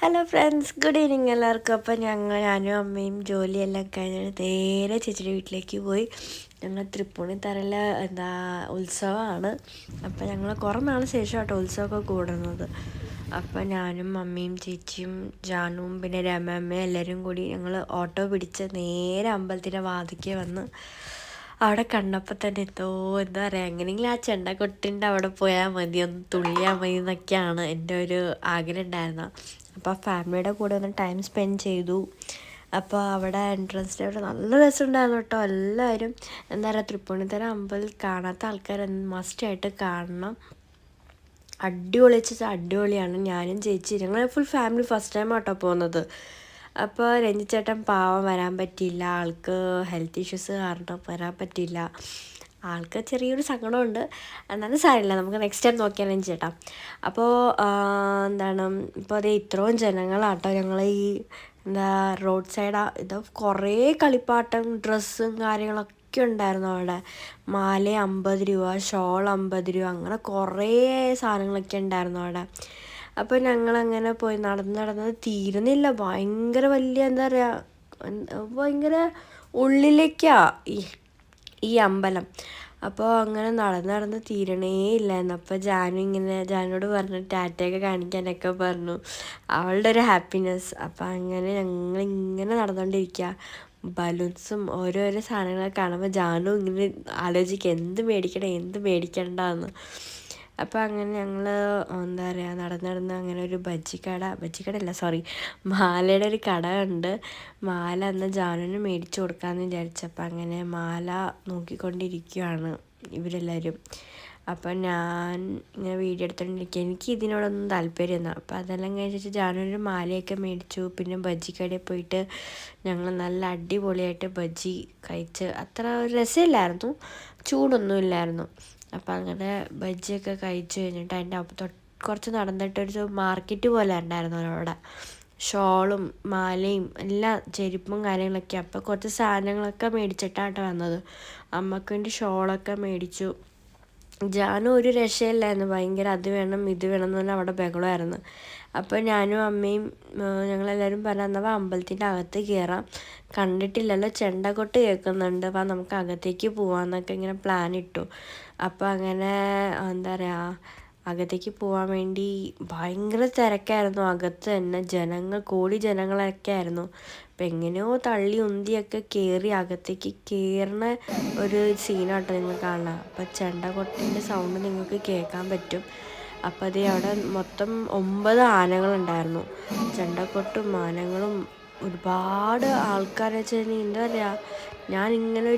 Hello friends, good evening എല്ലാവർക്കും. അപ്പോൾ ഞാനും അമ്മയും ജോലിയെല്ലാം കഴിഞ്ഞിട്ട് നേരെ ചേച്ചിയുടെ വീട്ടിലേക്ക് പോയി. ഞങ്ങൾ തൃപ്പൂണിത്തറയിൽ ഉത്സവമാണ്. അപ്പോൾ ഞങ്ങൾ കുറേ നാൾ ശേഷമാട്ടോ ഉത്സവമൊക്കെ കൂടുന്നത്. അപ്പോൾ ഞാനും മമ്മിയും ചേച്ചിയും ജാനുവും പിന്നെ രമയമ്മയും എല്ലാവരും കൂടി ഞങ്ങൾ ഓട്ടോ പിടിച്ച് നേരെ അമ്പലത്തിൻ്റെ വാതിൽക്ക് വന്ന് അവിടെ കണ്ടപ്പോൾ തന്നെ എന്താ പറയുക, എങ്ങനെയെങ്കിലും ആ ചെണ്ടക്കൊട്ടിൻ്റെ അവിടെ പോയാൽ മതി, ഒന്ന് തുള്ളിയാൽ മതി എന്നൊക്കെയാണ് എൻ്റെ ഒരു ആഗ്രഹം ഉണ്ടായിരുന്നത്. അപ്പോൾ ഫാമിലിയുടെ കൂടെ ഒന്ന് ടൈം സ്പെൻഡ് ചെയ്തു. അപ്പോൾ അവിടെ എൻട്രൻസിൻ്റെ അവിടെ നല്ല രസമുണ്ടായിരുന്നു കേട്ടോ. എല്ലാവരും തൃപ്പൂണിത്തറ അമ്പലം കാണാത്ത ആൾക്കാർ മസ്റ്റായിട്ട് കാണണം. അടിപൊളി വെച്ചാൽ അടിപൊളിയാണ്. ഞാനും ചേച്ചി ഞങ്ങൾ ഫുൾ ഫാമിലി ഫസ്റ്റ് ടൈം ആട്ടോ പോകുന്നത്. അപ്പോൾ രഞ്ജിച്ചേട്ടൻ പാവം വരാൻ പറ്റിയില്ല, ആൾക്ക് ഹെൽത്ത് ഇഷ്യൂസ് കാരണം വരാൻ പറ്റിയില്ല. ആൾക്ക് ചെറിയൊരു സങ്കടമുണ്ട്, എന്നാലും സാരമില്ല, നമുക്ക് നെക്സ്റ്റ് ടൈം നോക്കിയാൽ രഞ്ജിച്ചേട്ടാ. അപ്പോൾ ഇപ്പോൾ അത് ഇത്രയും ജനങ്ങളാട്ടോ ഞങ്ങൾ ഈ റോഡ് സൈഡാ. ഇത് കുറേ കളിപ്പാട്ടം ഡ്രസ്സും കാര്യങ്ങളൊക്കെ ഉണ്ടായിരുന്നു അവിടെ. മാല 50 രൂപ, ഷോൾ 50 രൂപ, അങ്ങനെ കുറേ സാധനങ്ങളൊക്കെ ഉണ്ടായിരുന്നു അവിടെ. അപ്പോൾ ഞങ്ങളങ്ങനെ പോയി നടന്നത് തീരുന്നില്ല. ഭയങ്കര വലിയ ഭയങ്കര ഉള്ളിലേക്കാണ് ഈ അമ്പലം. അപ്പോൾ അങ്ങനെ നടന്ന് തീരണേ ഇല്ലായിരുന്നു. അപ്പോൾ ജാനുവോട് പറഞ്ഞു ടാറ്റയൊക്കെ കാണിക്കാനൊക്കെ പറഞ്ഞു. അവളുടെ ഒരു ഹാപ്പിനെസ്. അപ്പോൾ അങ്ങനെ ഞങ്ങളിങ്ങനെ നടന്നുകൊണ്ടിരിക്കുക. ബലൂൺസും ഓരോരോ സാധനങ്ങളൊക്കെ കാണുമ്പോൾ ജാനു ഇങ്ങനെ ആലോചിക്കുക എന്ത് മേടിക്കണ്ടെന്ന്. അപ്പോൾ അങ്ങനെ ഞങ്ങൾ നടന്ന് അങ്ങനെ ഒരു മാലയുടെ ഒരു കട ഉണ്ട്. മാല അന്ന് ജാനുവിന് മേടിച്ചു കൊടുക്കാമെന്ന് വിചാരിച്ചപ്പോൾ അങ്ങനെ മാല നോക്കിക്കൊണ്ടിരിക്കുകയാണ് ഇവരെല്ലാവരും. അപ്പോൾ ഞാൻ ഇങ്ങനെ വീഡിയോ എടുത്തുകൊണ്ടിരിക്കുക. എനിക്ക് ഇതിനോടൊന്നും താല്പര്യമില്ല. അപ്പോൾ അതെല്ലാം കഴിച്ചിട്ട് ജാനുവിന് മാലയൊക്കെ മേടിച്ചു. പിന്നെ ബജ്ജിക്കടയിൽ പോയിട്ട് ഞങ്ങൾ നല്ല അടിപൊളിയായിട്ട് ബജ്ജി കഴിച്ച്. അത്ര രസമില്ലായിരുന്നു, ചൂടൊന്നും ഇല്ലായിരുന്നു. അപ്പം അങ്ങനെ ബജ്ജിയൊക്കെ കഴിച്ച് കഴിഞ്ഞിട്ട് അതിൻ്റെ കുറച്ച് നടന്നിട്ടൊരു മാർക്കറ്റ് പോലെ ഉണ്ടായിരുന്നു അവിടെ. ഷോളും മാലയും എല്ലാം ചെരുപ്പും കാര്യങ്ങളൊക്കെ. അപ്പോൾ കുറച്ച് സാധനങ്ങളൊക്കെ മേടിച്ചിട്ടാണ് വന്നത്. അമ്മക്ക് വേണ്ടി ഷോളൊക്കെ മേടിച്ചു. ജാനു ഒരു രക്ഷയില്ലായിരുന്നു, ഭയങ്കര അത് വേണം ഇത് വേണം എന്ന് പറഞ്ഞാൽ അവിടെ ബഹളമായിരുന്നു. അപ്പോൾ ഞാനും അമ്മയും ഞങ്ങളെല്ലാവരും പറഞ്ഞാൽ അമ്പലത്തിൻ്റെ അകത്ത് കയറാം, കണ്ടിട്ടില്ലല്ലോ, ചെണ്ടകൊട്ട് കേൾക്കുന്നുണ്ട്, അപ്പോൾ നമുക്ക് അകത്തേക്ക് പോകാമെന്നൊക്കെ ഇങ്ങനെ പ്ലാൻ ഇട്ടു. അപ്പോൾ അങ്ങനെ അകത്തേക്ക് പോകാൻ വേണ്ടി ഭയങ്കര തിരക്കായിരുന്നു. അകത്ത് തന്നെ കോടി ജനങ്ങളൊക്കെ ആയിരുന്നു. അപ്പം എങ്ങനെയോ തള്ളി ഉന്തിയൊക്കെ കയറി അകത്തേക്ക് കയറുന്ന ഒരു സീനാട്ടോ നിങ്ങൾ കാണുക. അപ്പം ചെണ്ടകൊട്ടിൻ്റെ സൗണ്ട് നിങ്ങൾക്ക് കേൾക്കാൻ പറ്റും. അപ്പോൾ അവിടെ മൊത്തം 9 ആനകളുണ്ടായിരുന്നു. ചെണ്ടക്കൊട്ടും ആനകളും ഒരുപാട് ആൾക്കാരെ വെച്ചാൽ ഞാൻ ഇങ്ങനെ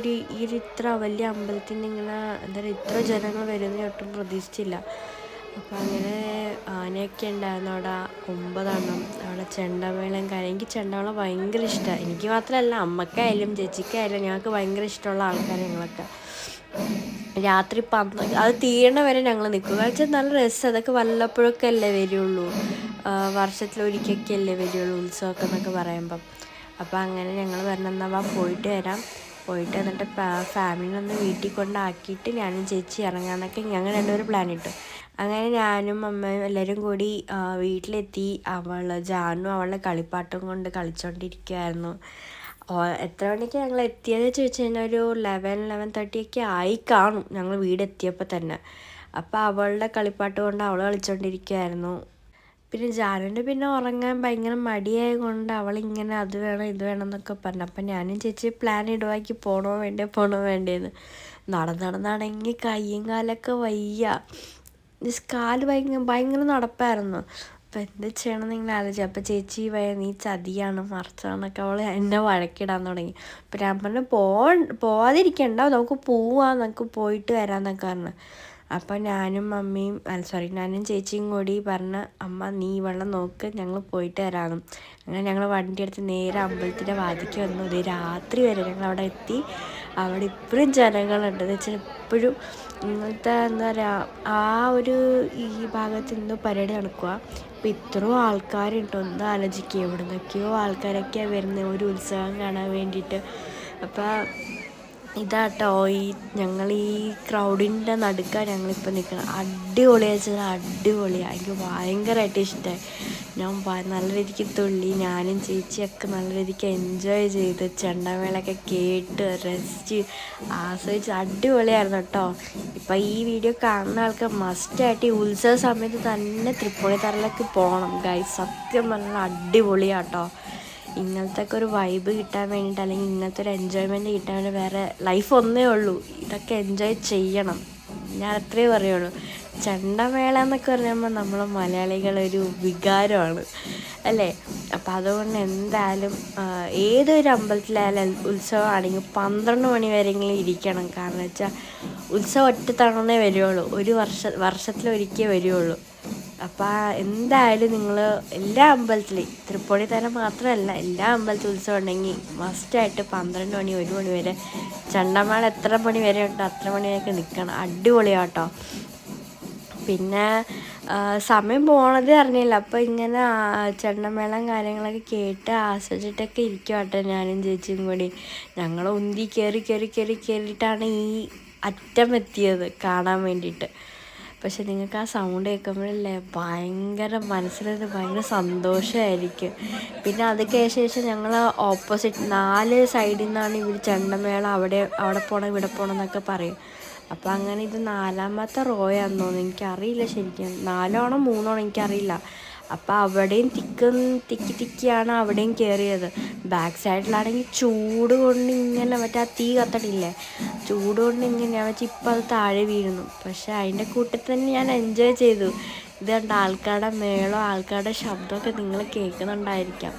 ഇത്ര വലിയ അമ്പലത്തിൻ്റെ ഇങ്ങനെ ഇത്ര ജനങ്ങൾ വരുന്ന ഒട്ടും പ്രതീക്ഷിച്ചില്ല. അപ്പോൾ അങ്ങനെ ആനയൊക്കെ ഉണ്ടായിരുന്നു അവിടെ 9 എണ്ണം. അവിടെ ചെണ്ടമേളം കാര്യം, എനിക്ക് ചെണ്ടമേളം ഭയങ്കര ഇഷ്ടമാണ്. എനിക്ക് മാത്രമല്ല, അമ്മക്കായാലും ചേച്ചിക്കായാലും ഞങ്ങൾക്ക് ഭയങ്കര ഇഷ്ടമുള്ള ആൾക്കാർ ഞങ്ങളൊക്കെ. രാത്രി അത് തീരണ വരെ ഞങ്ങൾ നിൽക്കുക. വെച്ചാൽ നല്ല രസം. അതൊക്കെ വല്ലപ്പോഴൊക്കെ അല്ലേ വരുള്ളൂ, വർഷത്തിലൊരിക്കൊക്കെ അല്ലേ വരുള്ളൂ ഉത്സവമൊക്കെ എന്നൊക്കെ പറയുമ്പം. അപ്പോൾ അങ്ങനെ ഞങ്ങൾ പോയിട്ട് വരാം, പോയിട്ട് എന്നിട്ട് ഫാമിലിനൊന്ന് വീട്ടിൽ കൊണ്ടാക്കിയിട്ട് ഞാനും ചേച്ചി ഇറങ്ങാമെന്നൊക്കെ ഞങ്ങൾ രണ്ടുപേരും പ്ലാൻ ഇട്ടു. അങ്ങനെ ഞാനും അമ്മയും എല്ലാവരും കൂടി വീട്ടിലെത്തി. ജാനു അവളുടെ കളിപ്പാട്ടം കൊണ്ട് കളിച്ചുകൊണ്ടിരിക്കുകയായിരുന്നു. എത്ര മണിക്ക് ഞങ്ങൾ എത്തിയതെന്ന് ചോദിച്ചു കഴിഞ്ഞാൽ ഒരു 11-11:30 ഒക്കെ ആയി കാണും ഞങ്ങൾ വീടെത്തിയപ്പോൾ തന്നെ. അപ്പോൾ അവളുടെ കളിപ്പാട്ട് കൊണ്ട് അവൾ കളിച്ചുകൊണ്ടിരിക്കുകയായിരുന്നു. പിന്നെ ജാനുവിൻ്റെ പിന്നെ ഉറങ്ങാൻ ഭയങ്കര മടിയായ കൊണ്ട് അവളിങ്ങനെ അത് വേണം ഇത് വേണം എന്നൊക്കെ പറഞ്ഞു. അപ്പം ഞാനും ചേച്ചി പ്ലാൻ ഇടുവാക്കി പോണോ വേണ്ടേന്ന്. നടന്നാണെങ്കിൽ കയ്യും കാലൊക്കെ വയ്യ, കാല് ഭയങ്കര നടപ്പായിരുന്നു. അപ്പം എന്ത് ചെയ്യണമെന്ന് ഇങ്ങനെ ആലോചിച്ചു. അപ്പം ചേച്ചി നീ ചതിയാണ് മറിച്ചാന്നൊക്കെ അവൾ എന്നെ വഴക്കിടാൻ തുടങ്ങി. അപ്പം ഞാൻ പറഞ്ഞു പോവാതിരിക്കണ്ട, നമുക്ക് നമുക്ക് പോയിട്ട് വരാമെന്നൊക്കെ പറഞ്ഞു. അപ്പം ഞാനും ചേച്ചിയും കൂടി പറഞ്ഞ് അമ്മ നീ വെള്ളം നോക്ക്, ഞങ്ങൾ പോയിട്ട് വരാമെന്നും. അങ്ങനെ ഞങ്ങൾ വണ്ടി എടുത്ത് നേരെ അമ്പലത്തിൻ്റെ വാതിൽക്ക് വന്നു. ഇത് രാത്രി വരെ ഞങ്ങൾ അവിടെ എത്തി. അവിടെ ഇപ്പോഴും ജനങ്ങളുണ്ട്. എന്ന് വെച്ചാൽ എപ്പോഴും ഇങ്ങനത്തെ ആ ഒരു ഈ ഭാഗത്ത് ഇന്ന് പരിപാടി നടക്കുക. അപ്പോൾ ഇത്രയും ആൾക്കാരുണ്ട്, ഒന്ന് ആലോചിക്കുക. എവിടെ നിന്നൊക്കെയോ ആൾക്കാരൊക്കെയാണ് വരുന്നത് ഒരു ഉത്സവം കാണാൻ വേണ്ടിയിട്ട്. അപ്പോൾ ഇതാട്ടോ ഞങ്ങൾ ഈ ക്രൗഡിൻ്റെ നടുക്കാണ് ഞങ്ങളിപ്പോൾ നിൽക്കുന്നത്. അടിപൊളിയാണെന്ന് വെച്ചാൽ അടിപൊളിയാണ്, എനിക്ക് ഭയങ്കരമായിട്ട് ഇഷ്ടമായി. ഞാൻ നല്ല രീതിക്ക് തുള്ളി, ഞാനും ചേച്ചിയൊക്കെ നല്ല രീതിക്ക് എൻജോയ് ചെയ്ത് ചെണ്ടമേളൊക്കെ കേട്ട് രസിച്ച് ആസ്വദിച്ച് അടിപൊളിയായിരുന്നു കേട്ടോ. ഇപ്പം ഈ വീഡിയോ കാണുന്ന ആൾക്ക് മസ്റ്റായിട്ട് ഈ ഉത്സവ സമയത്ത് തന്നെ തൃപ്പൂണിത്തറയിലേക്ക് പോകണം ഗൈസ്. സത്യം പറഞ്ഞാൽ അടിപൊളിയാട്ടോ. ഇങ്ങനത്തെ ഒക്കെ ഒരു വൈബ് കിട്ടാൻ വേണ്ടിയിട്ട്, അല്ലെങ്കിൽ ഇങ്ങനത്തെ ഒരു എൻജോയ്മെൻറ്റ് കിട്ടാൻ വേണ്ടി വേറെ ലൈഫ് ഒന്നേ ഉള്ളൂ. ഇതൊക്കെ എൻജോയ് ചെയ്യണം, ഞാൻ അത്രയേ പറയുള്ളൂ. ചെണ്ടമേള എന്നൊക്കെ പറയുമ്പോൾ നമ്മൾ മലയാളികളൊരു വികാരമാണ് അല്ലേ. അപ്പം അതുകൊണ്ട് എന്തായാലും ഏതൊരു അമ്പലത്തിലായാലും ഉത്സവമാണെങ്കിൽ 12 മണി വരെയെങ്കിലും ഇരിക്കണം. കാരണം വെച്ചാൽ ഉത്സവം ഒറ്റ തവണ വരുള്ളൂ, ഒരു വർഷത്തിലൊരിക്കൽ വരുള്ളൂ. അപ്പം എന്തായാലും നിങ്ങൾ എല്ലാ അമ്പലത്തിലും, തൃപ്പൂണിത്തറ മാത്രമല്ല എല്ലാ അമ്പലത്തിലും ഉത്സവം ഉണ്ടെങ്കിൽ മസ്റ്റായിട്ട് 12 മണി 1 മണി വരെ ചെണ്ടമേള എത്ര മണി വരെ ഉണ്ടോ അത്ര മണി വരെയൊക്കെ നിൽക്കണം. അടിപൊളിയാട്ടോ. പിന്നെ സമയം പോണത് അറിഞ്ഞില്ല. അപ്പോൾ ഇങ്ങനെ ചെണ്ടമേളം കാര്യങ്ങളൊക്കെ കേട്ട് ആസ്വദിച്ചിട്ടൊക്കെ ഇരിക്കുവാട്ടെ ഞാനും ചേച്ചിയും കൂടി. ഞങ്ങൾ ഉന്തി കയറിയിട്ടാണ് ഈ അറ്റം എത്തിയത് കാണാൻ വേണ്ടിയിട്ട്. പക്ഷെ നിങ്ങൾക്ക് ആ സൗണ്ട് കേൾക്കുമ്പോഴല്ലേ മനസ്സിലൊരു ഭയങ്കര സന്തോഷമായിരിക്കും. പിന്നെ അതൊക്കെ ശേഷം ഞങ്ങൾ ഓപ്പോസിറ്റ് 4 സൈഡിൽ നിന്നാണ് ഇവർ ചെണ്ടമേളം അവിടെ പോകണം ഇവിടെ പോകണം എന്നൊക്കെ പറയും. അപ്പോൾ അങ്ങനെ ഇത് 4ാമത്തെ റോയാണെന്ന് തോന്നുന്നു, എനിക്കറിയില്ല ശരിക്കും 4 ആണോ 3 ആണോ എനിക്കറിയില്ല. അപ്പോൾ അവിടെയും തിക്കിയാണ് അവിടെയും കയറിയത്. ബാക്ക് സൈഡിലാണെങ്കിൽ ചൂട് കൊണ്ട് ഇങ്ങനെ മറ്റേ ആ തീ കത്തണില്ലേ, ചൂട് കൊണ്ട് ഇങ്ങനെ ഞാൻ വെച്ച് ഇപ്പം അത് താഴെ വീഴുന്നു. പക്ഷേ അതിൻ്റെ കൂട്ടത്തിൽ തന്നെ ഞാൻ എൻജോയ് ചെയ്തു. ഇത് കണ്ട ആൾക്കാരുടെ മേളോ ആൾക്കാരുടെ ശബ്ദമൊക്കെ നിങ്ങൾ കേൾക്കുന്നുണ്ടായിരിക്കാം.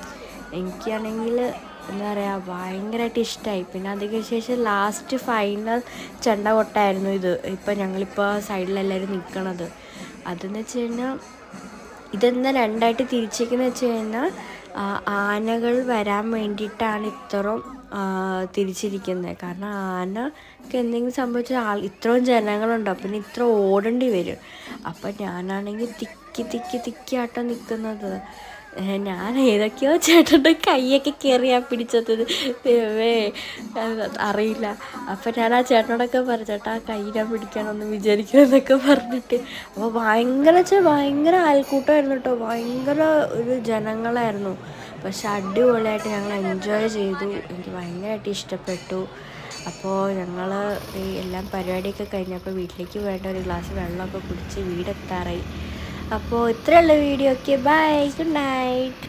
എനിക്കാണെങ്കിൽ എന്താ പറയുക ഭയങ്കരമായിട്ട് ഇഷ്ടമായി. പിന്നെ അതിന് ശേഷം ലാസ്റ്റ് ഫൈനൽ ചെണ്ട കൊട്ടായിരുന്നു ഇത്. ഇപ്പം ഞങ്ങളിപ്പോൾ സൈഡിലെല്ലാവരും നിൽക്കണത്. അതെന്ന് വെച്ച് കഴിഞ്ഞാൽ ഇതെന്താ 2ആയിട്ട് തിരിച്ചിരിക്കുന്നത് വെച്ച് കഴിഞ്ഞാൽ ആനകൾ വരാൻ വേണ്ടിയിട്ടാണ് ഇത്രയും തിരിച്ചിരിക്കുന്നത്. കാരണം ആനക്ക് എന്തെങ്കിലും സംഭവിച്ചാൽ ഇത്രയും ജനങ്ങളുണ്ടോ, പിന്നെ ഇത്ര ഓടേണ്ടി വരും. അപ്പം ഞാനാണെങ്കിൽ തിക്കിയാട്ടോ നിൽക്കുന്നത്. ഞാൻ ഏതൊക്കെയോ ചേട്ടൻ്റെ കൈയൊക്കെ കയറിയാൽ പിടിച്ചത് ദൈവമേ അറിയില്ല. അപ്പം ഞാൻ ആ ചേട്ടനോടൊക്കെ പറഞ്ഞു, ചേട്ടാ ആ കൈ ഞാൻ പിടിക്കാനൊന്നും വിചാരിക്കണമെന്നൊക്കെ പറഞ്ഞിട്ട്. അപ്പോൾ ഭയങ്കര ആൾക്കൂട്ടമായിരുന്നു കേട്ടോ, ഭയങ്കര ഒരു ജനങ്ങളായിരുന്നു. പക്ഷെ അടിപൊളിയായിട്ട് ഞങ്ങൾ എൻജോയ് ചെയ്തു, എനിക്ക് ഭയങ്കരമായിട്ട് ഇഷ്ടപ്പെട്ടു. അപ്പോൾ ഞങ്ങൾ എല്ലാം പരിപാടിയൊക്കെ കഴിഞ്ഞപ്പോൾ വീട്ടിലേക്ക് വേണ്ട ഒരു ഗ്ലാസ് വെള്ളമൊക്കെ കുടിച്ച് വീടെത്താറായി. അപ്പോൾ ഇത്രയുള്ള video. Okay, bye, good night.